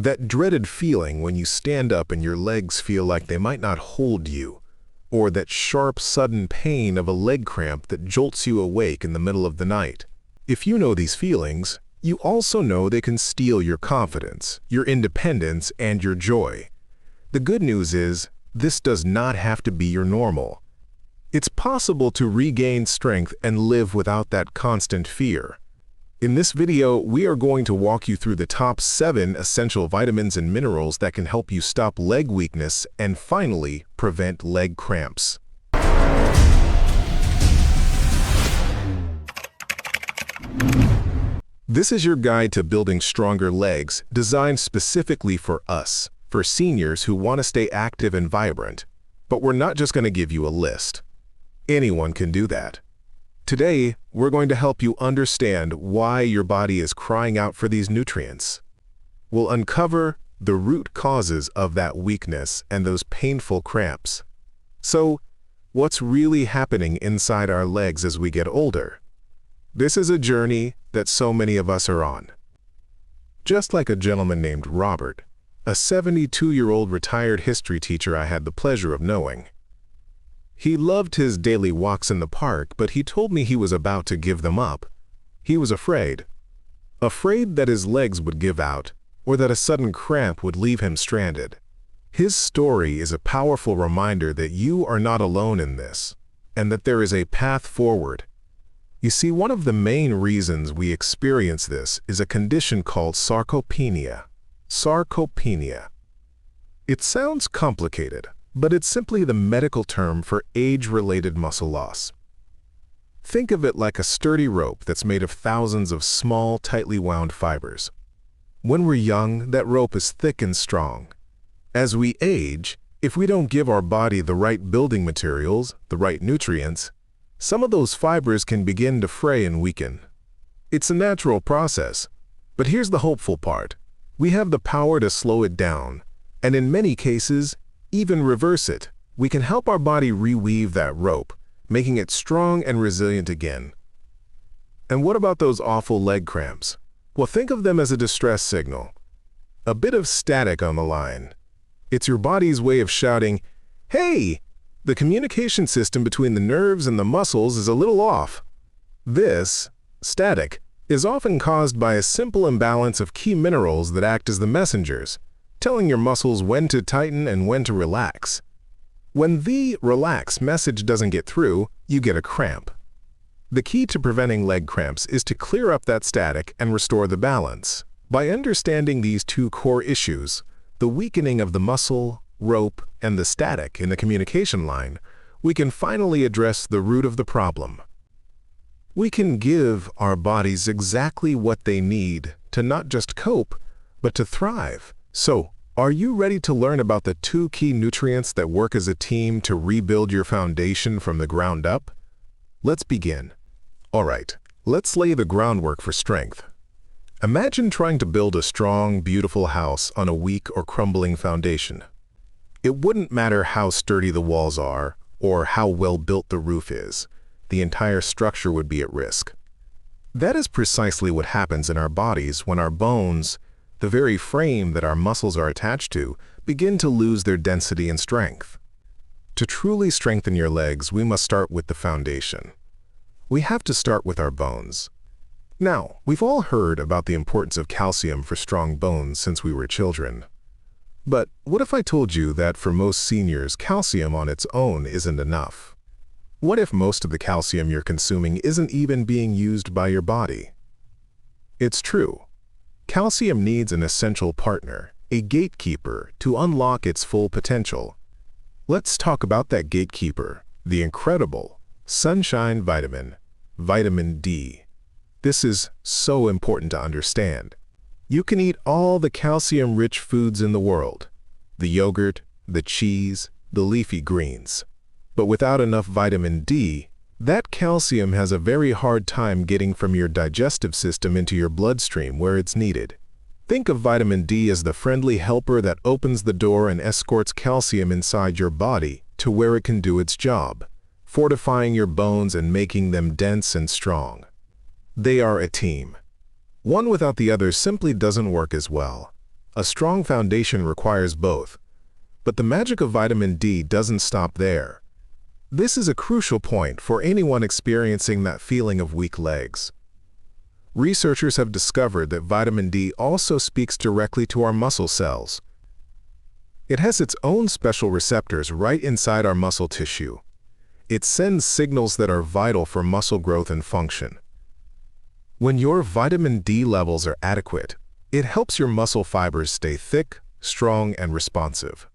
That dreaded feeling when you stand up and your legs feel like they might not hold you, or that sharp, sudden pain of a leg cramp that jolts you awake in the middle of the night. If you know these feelings, you also know they can steal your confidence, your independence, and your joy. The good news is, this does not have to be your normal. It's possible to regain strength and live without that constant fear. In this video, we are going to walk you through the top 7 essential vitamins and minerals that can help you stop leg weakness and finally prevent leg cramps. This is your guide to building stronger legs, designed specifically for us, for seniors who want to stay active and vibrant. But we're not just going to give you a list. Anyone can do that. Today, we're going to help you understand why your body is crying out for these nutrients. We'll uncover the root causes of that weakness and those painful cramps. So, what's really happening inside our legs as we get older? This is a journey that so many of us are on. Just like a gentleman named Robert, a 72-year-old retired history teacher I had the pleasure of knowing. He loved his daily walks in the park, but he told me he was about to give them up. He was afraid. Afraid that his legs would give out, or that a sudden cramp would leave him stranded. His story is a powerful reminder that you are not alone in this, and that there is a path forward. You see, one of the main reasons we experience this is a condition called sarcopenia. Sarcopenia. It sounds complicated, but it's simply the medical term for age-related muscle loss. Think of it like a sturdy rope that's made of thousands of small, tightly wound fibers. When we're young, that rope is thick and strong. As we age, if we don't give our body the right building materials, the right nutrients, some of those fibers can begin to fray and weaken. It's a natural process, but here's the hopeful part. We have the power to slow it down, and in many cases, even reverse it. We can help our body reweave that rope, making it strong and resilient again. And what about those awful leg cramps? Well, think of them as a distress signal. A bit of static on the line. It's your body's way of shouting, "Hey!" The communication system between the nerves and the muscles is a little off. This, static, is often caused by a simple imbalance of key minerals that act as the messengers, telling your muscles when to tighten and when to relax. When the relax message doesn't get through, you get a cramp. The key to preventing leg cramps is to clear up that static and restore the balance. By understanding these two core issues, the weakening of the muscle, rope, and the static in the communication line, we can finally address the root of the problem. We can give our bodies exactly what they need to not just cope, but to thrive. So, are you ready to learn about the 2 key nutrients that work as a team to rebuild your foundation from the ground up? Let's begin. All right, let's lay the groundwork for strength. Imagine trying to build a strong, beautiful house on a weak or crumbling foundation. It wouldn't matter how sturdy the walls are or how well built the roof is. The entire structure would be at risk. That is precisely what happens in our bodies when our bones, the very frame that our muscles are attached to, begin to lose their density and strength. To truly strengthen your legs, we must start with the foundation. We have to start with our bones. Now, we've all heard about the importance of calcium for strong bones since we were children. But what if I told you that for most seniors, calcium on its own isn't enough? What if most of the calcium you're consuming isn't even being used by your body? It's true. Calcium needs an essential partner, a gatekeeper, to unlock its full potential. Let's talk about that gatekeeper, the incredible sunshine vitamin, vitamin D. This is so important to understand. You can eat all the calcium-rich foods in the world, the yogurt, the cheese, the leafy greens. But without enough vitamin D, that calcium has a very hard time getting from your digestive system into your bloodstream where it's needed. Think of vitamin D as the friendly helper that opens the door and escorts calcium inside your body to where it can do its job, fortifying your bones and making them dense and strong. They are a team. One without the other simply doesn't work as well. A strong foundation requires both. But the magic of vitamin D doesn't stop there. This is a crucial point for anyone experiencing that feeling of weak legs. Researchers have discovered that vitamin D also speaks directly to our muscle cells. It has its own special receptors right inside our muscle tissue. It sends signals that are vital for muscle growth and function. When your vitamin D levels are adequate, it helps your muscle fibers stay thick, strong, and responsive.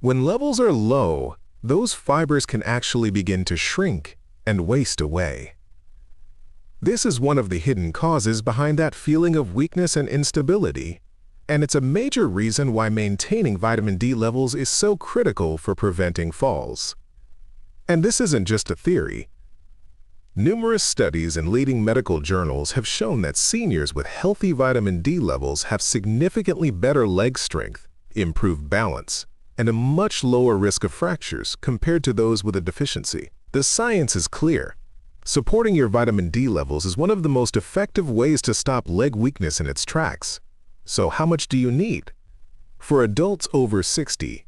When levels are low, those fibers can actually begin to shrink and waste away. This is one of the hidden causes behind that feeling of weakness and instability, and it's a major reason why maintaining vitamin D levels is so critical for preventing falls. And this isn't just a theory. Numerous studies in leading medical journals have shown that seniors with healthy vitamin D levels have significantly better leg strength, improved balance, and a much lower risk of fractures compared to those with a deficiency. The science is clear. Supporting your vitamin D levels is one of the most effective ways to stop leg weakness in its tracks. So how much do you need? For adults over 60,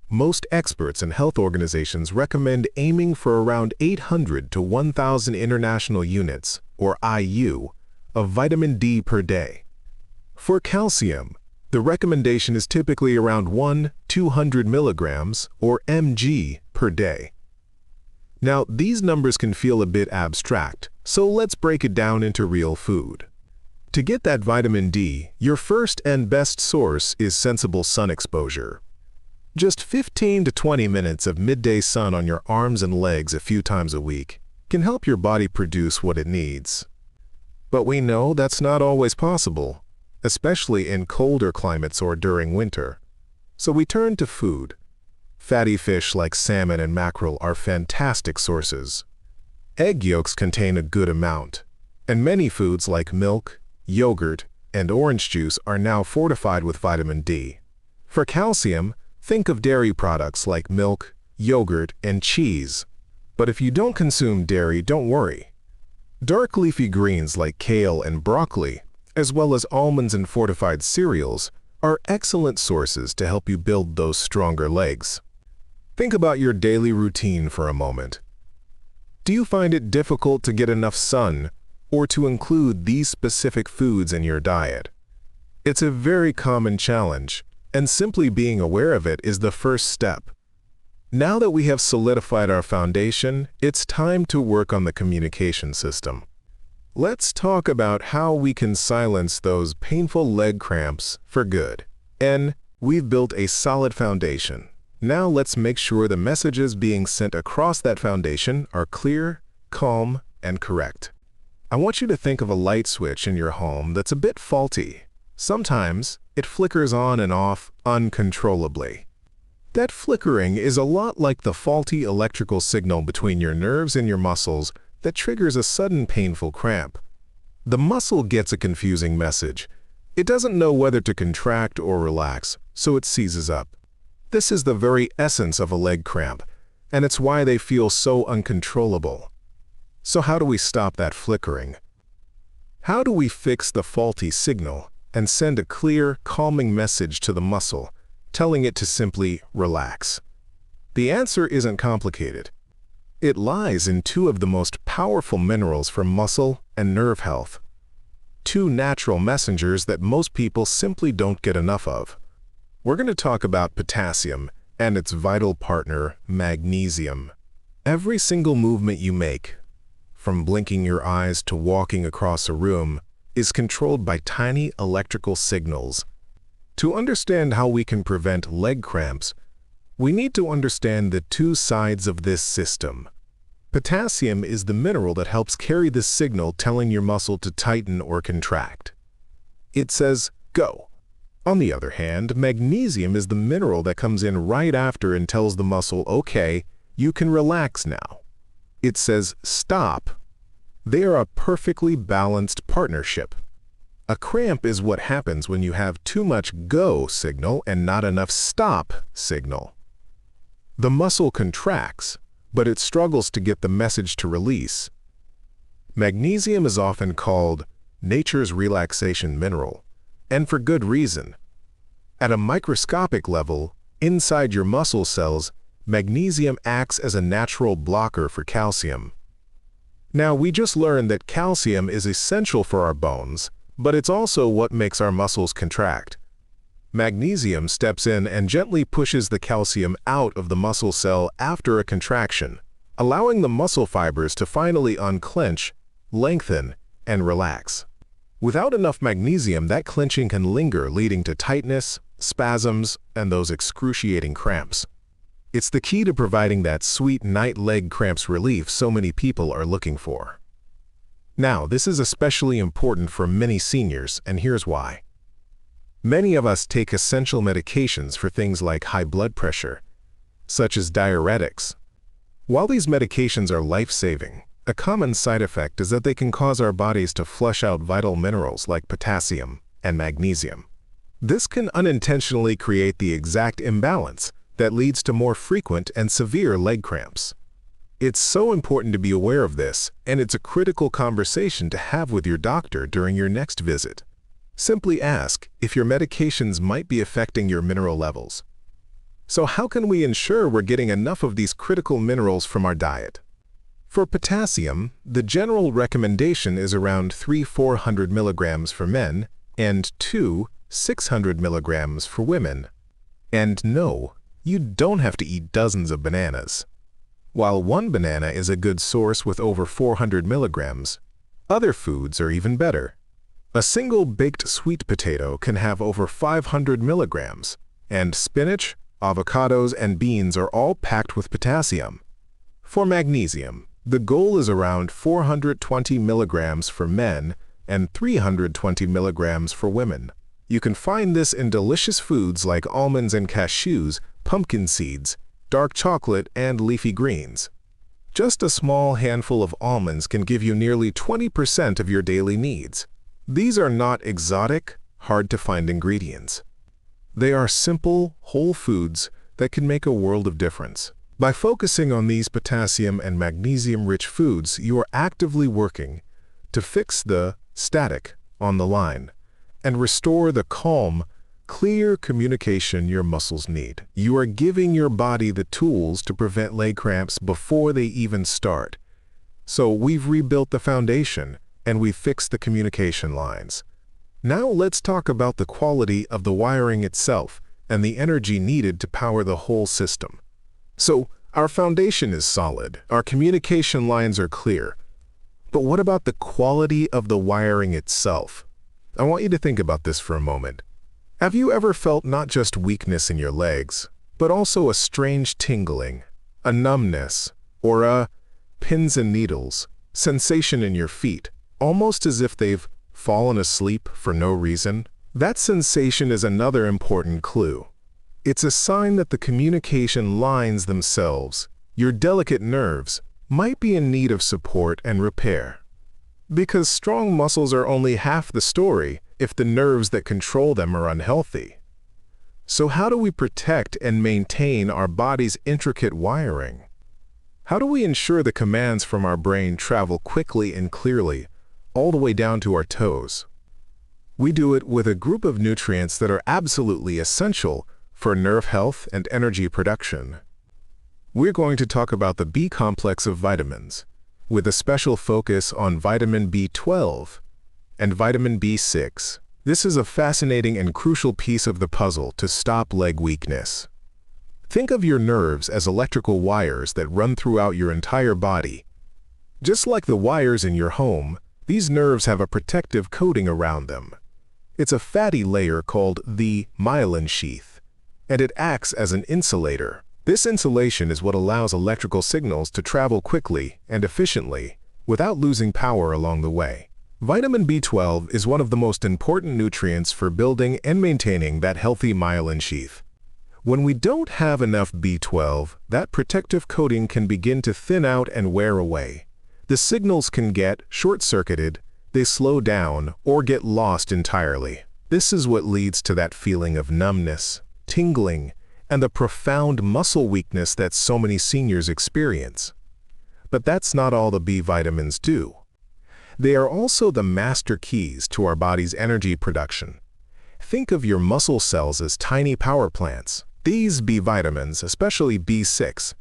most experts and health organizations recommend aiming for around 800 to 1,000 international units, or IU, of vitamin D per day. For calcium, the recommendation is typically around 1-200 milligrams, or mg, per day. Now, these numbers can feel a bit abstract, so let's break it down into real food. To get that vitamin D, your first and best source is sensible sun exposure. Just 15 to 20 minutes of midday sun on your arms and legs a few times a week can help your body produce what it needs. But we know that's not always possible, especially in colder climates or during winter. So we turn to food. Fatty fish like salmon and mackerel are fantastic sources. Egg yolks contain a good amount, and many foods like milk, yogurt, and orange juice are now fortified with vitamin D. For calcium, think of dairy products like milk, yogurt, and cheese. But if you don't consume dairy, don't worry. Dark leafy greens like kale and broccoli, as well as almonds and fortified cereals, are excellent sources to help you build those stronger legs. Think about your daily routine for a moment. Do you find it difficult to get enough sun or to include these specific foods in your diet? It's a very common challenge, and simply being aware of it is the first step. Now that we have solidified our foundation, it's time to work on the communication system. Let's talk about how we can silence those painful leg cramps for good. And we've built a solid foundation. Now let's make sure the messages being sent across that foundation are clear, calm, and correct. I want you to think of a light switch in your home that's a bit faulty. Sometimes it flickers on and off uncontrollably. That flickering is a lot like the faulty electrical signal between your nerves and your muscles that triggers a sudden painful cramp. The muscle gets a confusing message. It doesn't know whether to contract or relax, so it seizes up. This is the very essence of a leg cramp, and it's why they feel so uncontrollable. So how do we stop that flickering? How do we fix the faulty signal and send a clear, calming message to the muscle, telling it to simply relax? The answer isn't complicated. It lies in two of the most powerful minerals for muscle and nerve health. Two natural messengers that most people simply don't get enough of. We're going to talk about potassium and its vital partner, magnesium. Every single movement you make, from blinking your eyes to walking across a room, is controlled by tiny electrical signals. To understand how we can prevent leg cramps, we need to understand the two sides of this system. Potassium is the mineral that helps carry the signal telling your muscle to tighten or contract. It says, go. On the other hand, magnesium is the mineral that comes in right after and tells the muscle, okay, you can relax now. It says, stop. They are a perfectly balanced partnership. A cramp is what happens when you have too much go signal and not enough stop signal. The muscle contracts, but it struggles to get the message to release. Magnesium is often called nature's relaxation mineral, and for good reason. At a microscopic level, inside your muscle cells, magnesium acts as a natural blocker for calcium. Now, we just learned that calcium is essential for our bones, but it's also what makes our muscles contract. Magnesium steps in and gently pushes the calcium out of the muscle cell after a contraction, allowing the muscle fibers to finally unclench, lengthen, and relax. Without enough magnesium, that clenching can linger, leading to tightness, spasms, and those excruciating cramps. It's the key to providing that sweet night leg cramps relief so many people are looking for. Now, this is especially important for many seniors, and here's why. Many of us take essential medications for things like high blood pressure, such as diuretics. While these medications are life-saving, a common side effect is that they can cause our bodies to flush out vital minerals like potassium and magnesium. This can unintentionally create the exact imbalance that leads to more frequent and severe leg cramps. It's so important to be aware of this, and it's a critical conversation to have with your doctor during your next visit. Simply ask if your medications might be affecting your mineral levels. So how can we ensure we're getting enough of these critical minerals from our diet? For potassium, the general recommendation is around 300–400 milligrams for men and 200–600 milligrams for women. And no, you don't have to eat dozens of bananas. While one banana is a good source with over 400 milligrams, other foods are even better. A single baked sweet potato can have over 500 milligrams, and spinach, avocados, and beans are all packed with potassium. For magnesium, the goal is around 420 milligrams for men and 320 milligrams for women. You can find this in delicious foods like almonds and cashews, pumpkin seeds, dark chocolate, and leafy greens. Just a small handful of almonds can give you nearly 20% of your daily needs. These are not exotic, hard-to-find ingredients. They are simple, whole foods that can make a world of difference. By focusing on these potassium and magnesium-rich foods, you are actively working to fix the static on the line and restore the calm, clear communication your muscles need. You are giving your body the tools to prevent leg cramps before they even start. So we've rebuilt the foundation, and we fixed the communication lines. Now let's talk about the quality of the wiring itself and the energy needed to power the whole system. So, our foundation is solid, our communication lines are clear. But what about the quality of the wiring itself? I want you to think about this for a moment. Have you ever felt not just weakness in your legs, but also a strange tingling, a numbness, or a pins and needles sensation in your feet, almost as if they've fallen asleep for no reason? That sensation is another important clue. It's a sign that the communication lines themselves, your delicate nerves, might be in need of support and repair. Because strong muscles are only half the story if the nerves that control them are unhealthy. So how do we protect and maintain our body's intricate wiring? How do we ensure the commands from our brain travel quickly and clearly, all the way down to our toes? We do it with a group of nutrients that are absolutely essential for nerve health and energy production. We're going to talk about the B complex of vitamins, with a special focus on vitamin B12 and vitamin B6. This is a fascinating and crucial piece of the puzzle to stop leg weakness. Think of your nerves as electrical wires that run throughout your entire body. Just like the wires in your home, these nerves have a protective coating around them. It's a fatty layer called the myelin sheath, and it acts as an insulator. This insulation is what allows electrical signals to travel quickly and efficiently without losing power along the way. Vitamin B12 is one of the most important nutrients for building and maintaining that healthy myelin sheath. When we don't have enough B12, that protective coating can begin to thin out and wear away. The signals can get short-circuited, they slow down, or get lost entirely. This is what leads to that feeling of numbness, tingling, and the profound muscle weakness that so many seniors experience. But that's not all the B vitamins do. They are also the master keys to our body's energy production. Think of your muscle cells as tiny power plants. These B vitamins, especially B6,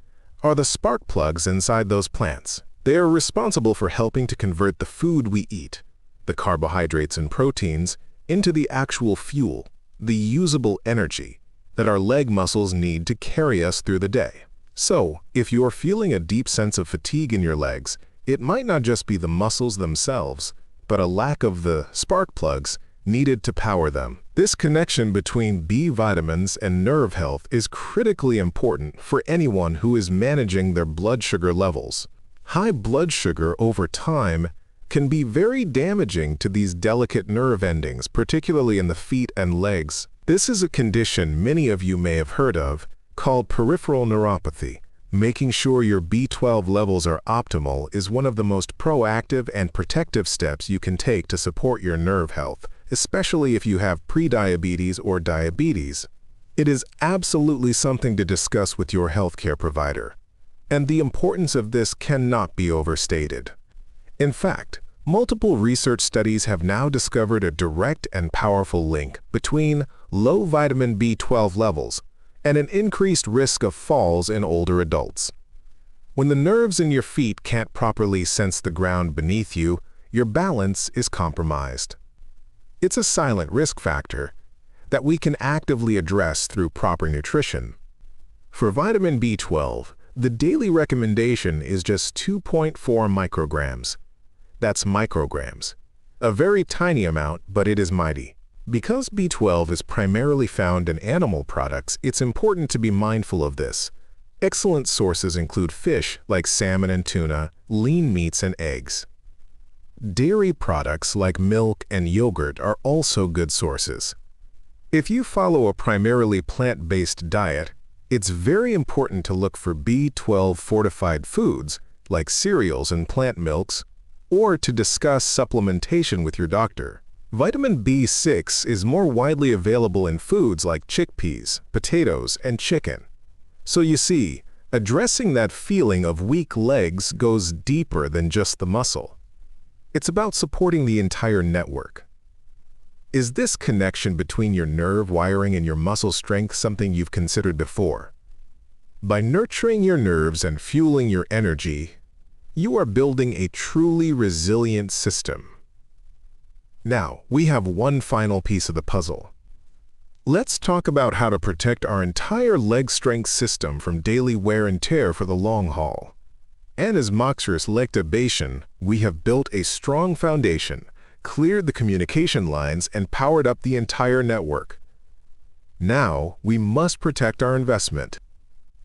are the spark plugs inside those plants. They are responsible for helping to convert the food we eat, the carbohydrates and proteins, into the actual fuel, the usable energy that our leg muscles need to carry us through the day. So, if you're feeling a deep sense of fatigue in your legs, it might not just be the muscles themselves, but a lack of the spark plugs needed to power them. This connection between B vitamins and nerve health is critically important for anyone who is managing their blood sugar levels. High blood sugar over time can be very damaging to these delicate nerve endings, particularly in the feet and legs. This is a condition many of you may have heard of, called peripheral neuropathy. Making sure your B12 levels are optimal is one of the most proactive and protective steps you can take to support your nerve health, especially if you have prediabetes or diabetes. It is absolutely something to discuss with your healthcare provider, and the importance of this cannot be overstated. In fact, multiple research studies have now discovered a direct and powerful link between low vitamin B12 levels and an increased risk of falls in older adults. When the nerves in your feet can't properly sense the ground beneath you, your balance is compromised. It's a silent risk factor that we can actively address through proper nutrition. For vitamin B12, the daily recommendation is just 2.4 micrograms. That's micrograms. A very tiny amount, but it is mighty. Because B12 is primarily found in animal products, it's important to be mindful of this. Excellent sources include fish like salmon and tuna, lean meats and eggs. Dairy products like milk and yogurt are also good sources. If you follow a primarily plant-based diet, it's very important to look for B12 fortified foods like cereals and plant milks, or to discuss supplementation with your doctor. Vitamin B6 is more widely available in foods like chickpeas, potatoes, and chicken. So you see, addressing that feeling of weak legs goes deeper than just the muscle. It's about supporting the entire network. Is this connection between your nerve wiring and your muscle strength something you've considered before? By nurturing your nerves and fueling your energy, you are building a truly resilient system. Now, we have one final piece of the puzzle. Let's talk about how to protect our entire leg strength system from daily wear and tear for the long haul. And as Moxer's Lactabation, we have built a strong foundation, cleared the communication lines, and powered up the entire network. Now, we must protect our investment.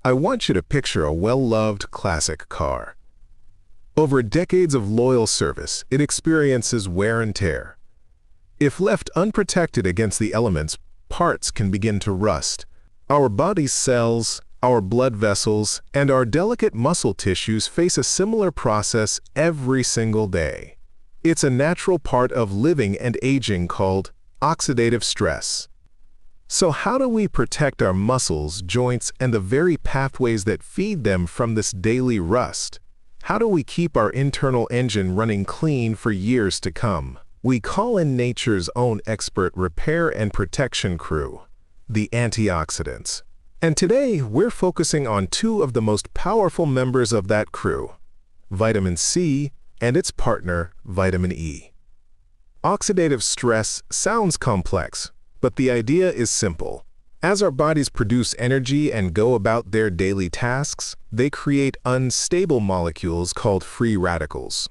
I want you to picture a well-loved classic car. Over decades of loyal service, it experiences wear and tear. If left unprotected against the elements, parts can begin to rust. Our body's cells, our blood vessels, and our delicate muscle tissues face a similar process every single day. It's a natural part of living and aging called oxidative stress. So how do we protect our muscles, joints, and the very pathways that feed them from this daily rust? How do we keep our internal engine running clean for years to come? We call in nature's own expert repair and protection crew, the antioxidants. And today, we're focusing on two of the most powerful members of that crew, vitamin C and its partner, vitamin E. Oxidative stress sounds complex, but the idea is simple. As our bodies produce energy and go about their daily tasks, they create unstable molecules called free radicals.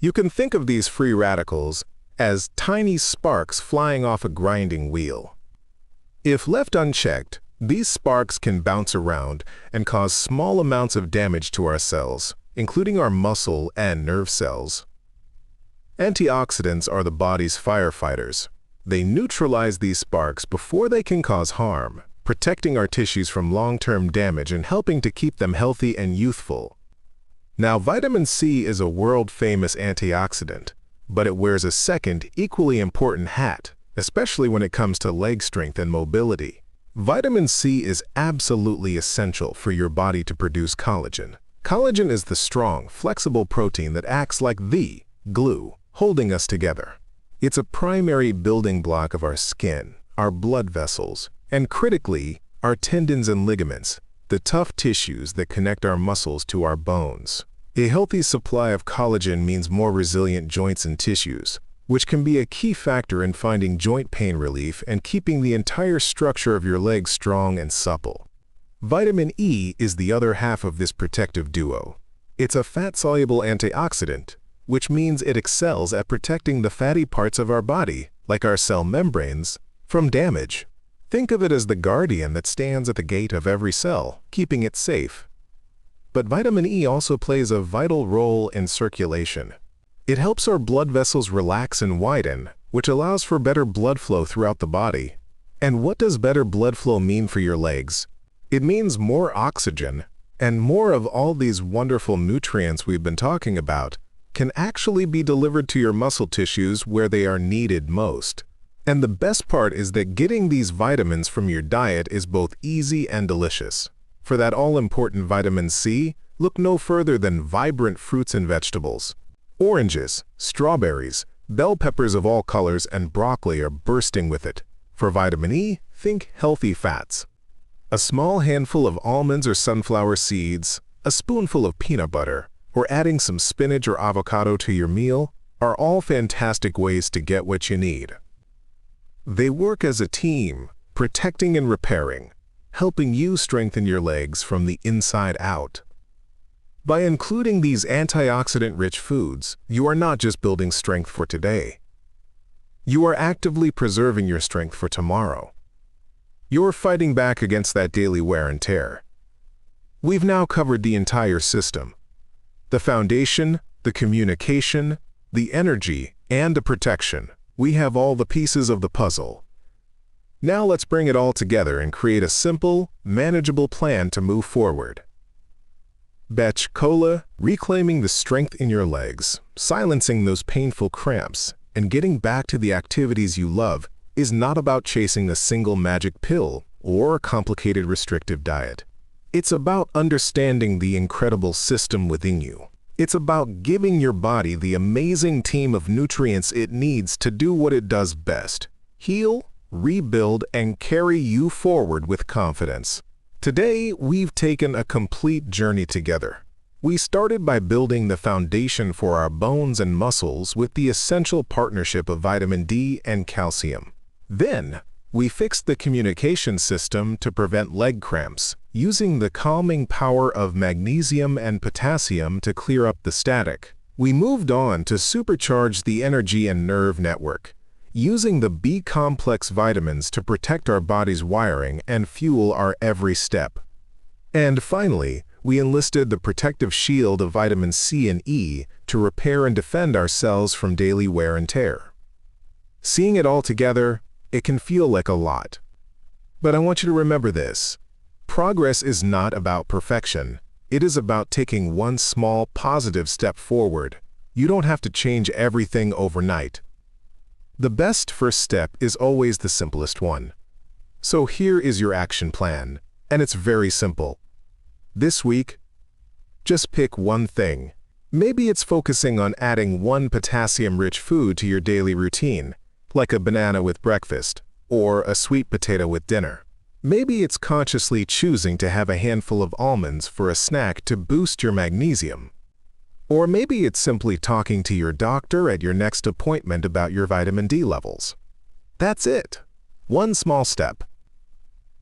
You can think of these free radicals as tiny sparks flying off a grinding wheel. If left unchecked, these sparks can bounce around and cause small amounts of damage to our cells, including our muscle and nerve cells. Antioxidants are the body's firefighters. They neutralize these sparks before they can cause harm, protecting our tissues from long-term damage and helping to keep them healthy and youthful. Now, vitamin C is a world-famous antioxidant, but it wears a second, equally important hat, especially when it comes to leg strength and mobility. Vitamin C is absolutely essential for your body to produce collagen. Collagen is the strong, flexible protein that acts like the glue, holding us together. It's a primary building block of our skin, our blood vessels, and critically, our tendons and ligaments, the tough tissues that connect our muscles to our bones. A healthy supply of collagen means more resilient joints and tissues, which can be a key factor in finding joint pain relief and keeping the entire structure of your legs strong and supple. Vitamin E is the other half of this protective duo. It's a fat-soluble antioxidant, which means it excels at protecting the fatty parts of our body, like our cell membranes, from damage. Think of it as the guardian that stands at the gate of every cell, keeping it safe. But vitamin E also plays a vital role in circulation. It helps our blood vessels relax and widen, which allows for better blood flow throughout the body. And what does better blood flow mean for your legs? It means more oxygen, and more of all these wonderful nutrients we've been talking about can actually be delivered to your muscle tissues where they are needed most. And the best part is that getting these vitamins from your diet is both easy and delicious. For that all-important vitamin C, look no further than vibrant fruits and vegetables. Oranges, strawberries, bell peppers of all colors, and broccoli are bursting with it. For vitamin E, think healthy fats. A small handful of almonds or sunflower seeds, a spoonful of peanut butter, or adding some spinach or avocado to your meal are all fantastic ways to get what you need. They work as a team, protecting and repairing, helping you strengthen your legs from the inside out. By including these antioxidant-rich foods, you are not just building strength for today. You are actively preserving your strength for tomorrow. You're fighting back against that daily wear and tear. We've now covered the entire system. The foundation, the communication, the energy, and the protection. We have all the pieces of the puzzle. Now let's bring it all together and create a simple, manageable plan to move forward. Batch Cola, reclaiming the strength in your legs, silencing those painful cramps, and getting back to the activities you love is not about chasing a single magic pill or a complicated restrictive diet. It's about understanding the incredible system within you. It's about giving your body the amazing team of nutrients it needs to do what it does best: heal, rebuild, and carry you forward with confidence. Today, we've taken a complete journey together. We started by building the foundation for our bones and muscles with the essential partnership of vitamin D and calcium. Then, we fixed the communication system to prevent leg cramps, using the calming power of magnesium and potassium to clear up the static. We moved on to supercharge the energy and nerve network, using the B-complex vitamins to protect our body's wiring and fuel our every step. And finally, we enlisted the protective shield of vitamin C and E to repair and defend our cells from daily wear and tear. Seeing it all together, it can feel like a lot. But I want you to remember this: progress is not about perfection. It is about taking one small positive step forward. You don't have to change everything overnight. The best first step is always the simplest one. So here is your action plan, and it's very simple. This week, just pick one thing. Maybe it's focusing on adding one potassium-rich food to your daily routine, like a banana with breakfast or a sweet potato with dinner. Maybe it's consciously choosing to have a handful of almonds for a snack to boost your magnesium. Or maybe it's simply talking to your doctor at your next appointment about your vitamin D levels. That's it. One small step.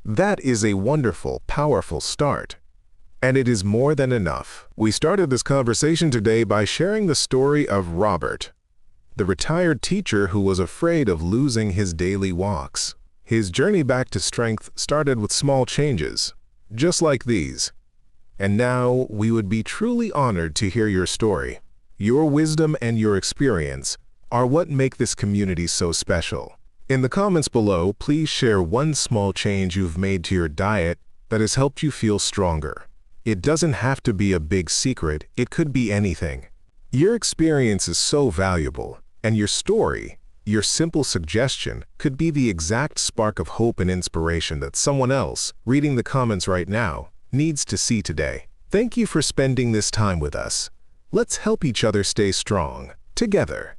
That is a wonderful, powerful start. And it is more than enough. We started this conversation today by sharing the story of Robert, the retired teacher who was afraid of losing his daily walks. His journey back to strength started with small changes, just like these. And now we would be truly honored to hear your story. Your wisdom and your experience are what make this community so special. In the comments below, please share one small change you've made to your diet that has helped you feel stronger. It doesn't have to be a big secret, it could be anything. Your experience is so valuable, and your story, your simple suggestion, could be the exact spark of hope and inspiration that someone else, reading the comments right now, needs to see today. Thank you for spending this time with us. Let's help each other stay strong, together.